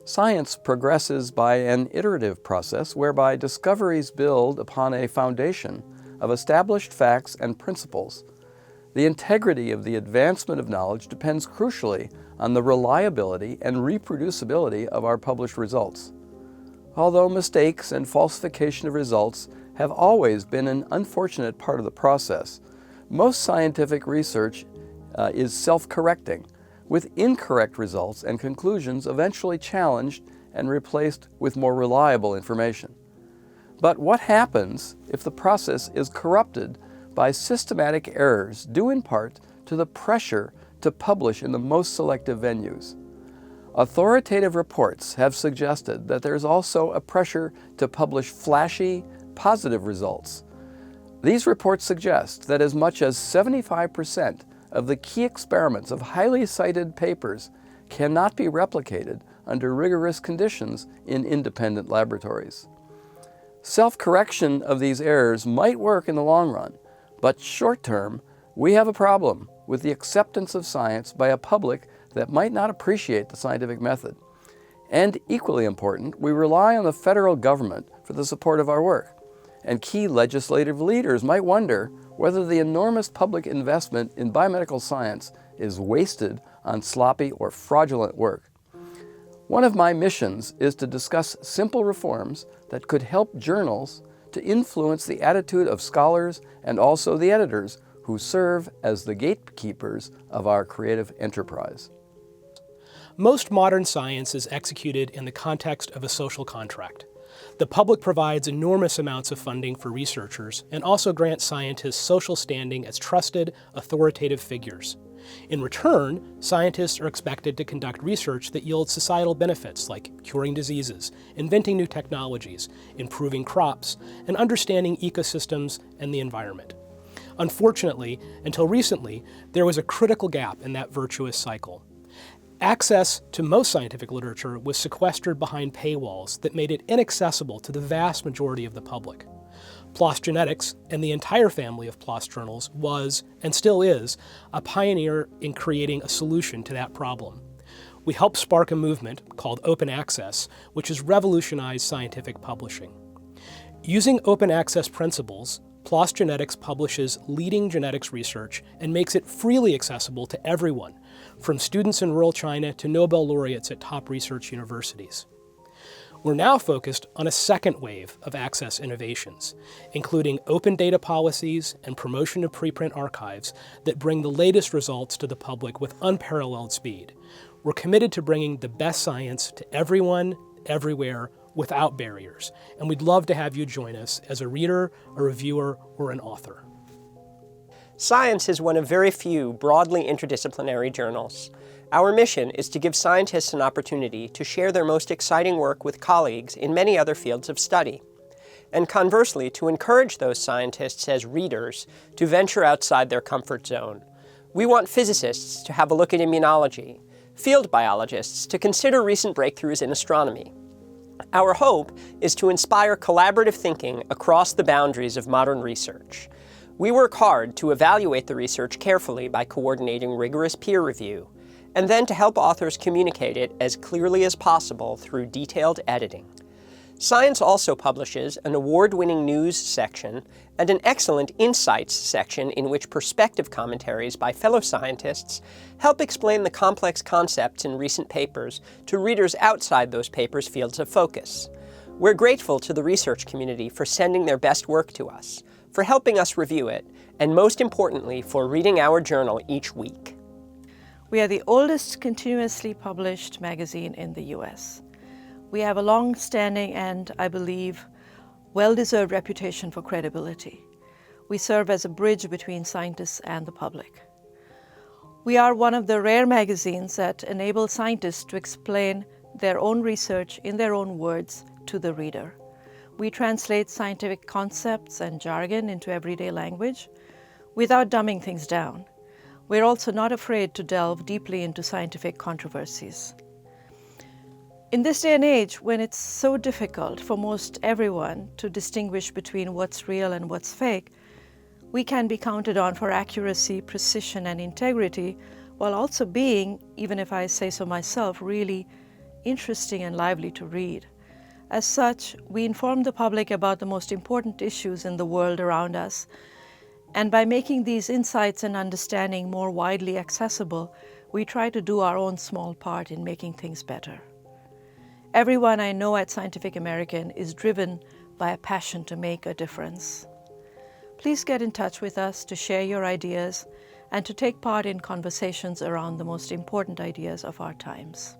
Science progresses by an iterative process whereby discoveries build upon a foundation of established facts and principles. The integrity of the advancement of knowledge depends crucially on the reliability and reproducibility of our published results. Although mistakes and falsification of results have always been an unfortunate part of the process, most scientific research is self-correcting, with incorrect results and conclusions eventually challenged and replaced with more reliable information. But what happens if the process is corrupted by systematic errors due in part to the pressure to publish in the most selective venues? Authoritative reports have suggested that there is also a pressure to publish flashy, positive results. These reports suggest that as much as 75% of the key experiments of highly cited papers cannot be replicated under rigorous conditions in independent laboratories. Self-correction of these errors might work in the long run, but short-term, we have a problem with the acceptance of science by a public that might not appreciate the scientific method. And equally important, we rely on the federal government for the support of our work. And key legislative leaders might wonder whether the enormous public investment in biomedical science is wasted on sloppy or fraudulent work. One of my missions is to discuss simple reforms that could help journals to influence the attitude of scholars and also the editors who serve as the gatekeepers of our creative enterprise. Most modern science is executed in the context of a social contract. The public provides enormous amounts of funding for researchers and also grants scientists social standing as trusted, authoritative figures. In return, scientists are expected to conduct research that yields societal benefits like curing diseases, inventing new technologies, improving crops, and understanding ecosystems and the environment. Unfortunately, until recently, there was a critical gap in that virtuous cycle. Access to most scientific literature was sequestered behind paywalls that made it inaccessible to the vast majority of the public. PLOS Genetics and the entire family of PLOS journals was, and still is, a pioneer in creating a solution to that problem. We helped spark a movement called Open Access, which has revolutionized scientific publishing. Using open access principles, PLOS Genetics publishes leading genetics research and makes it freely accessible to everyone, from students in rural China to Nobel laureates at top research universities. We're now focused on a second wave of access innovations, including open data policies and promotion of preprint archives that bring the latest results to the public with unparalleled speed. We're committed to bringing the best science to everyone, everywhere, without barriers, and we'd love to have you join us as a reader, a reviewer, or an author. Science is one of very few broadly interdisciplinary journals. Our mission is to give scientists an opportunity to share their most exciting work with colleagues in many other fields of study, and conversely, to encourage those scientists as readers to venture outside their comfort zone. We want physicists to have a look at immunology, field biologists to consider recent breakthroughs in astronomy. Our hope is to inspire collaborative thinking across the boundaries of modern research. We work hard to evaluate the research carefully by coordinating rigorous peer review, and then to help authors communicate it as clearly as possible through detailed editing. Science also publishes an award-winning news section and an excellent insights section in which perspective commentaries by fellow scientists help explain the complex concepts in recent papers to readers outside those papers' fields of focus. We're grateful to the research community for sending their best work to us, for helping us review it, and most importantly, for reading our journal each week. We are the oldest continuously published magazine in the US. We have a long-standing and, I believe, well-deserved reputation for credibility. We serve as a bridge between scientists and the public. We are one of the rare magazines that enable scientists to explain their own research in their own words to the reader. We translate scientific concepts and jargon into everyday language without dumbing things down. We're also not afraid to delve deeply into scientific controversies. In this day and age, when it's so difficult for most everyone to distinguish between what's real and what's fake, we can be counted on for accuracy, precision, and integrity, while also being, even if I say so myself, really interesting and lively to read. As such, we inform the public about the most important issues in the world around us, and by making these insights and understanding more widely accessible, we try to do our own small part in making things better. Everyone I know at Scientific American is driven by a passion to make a difference. Please get in touch with us to share your ideas and to take part in conversations around the most important ideas of our times.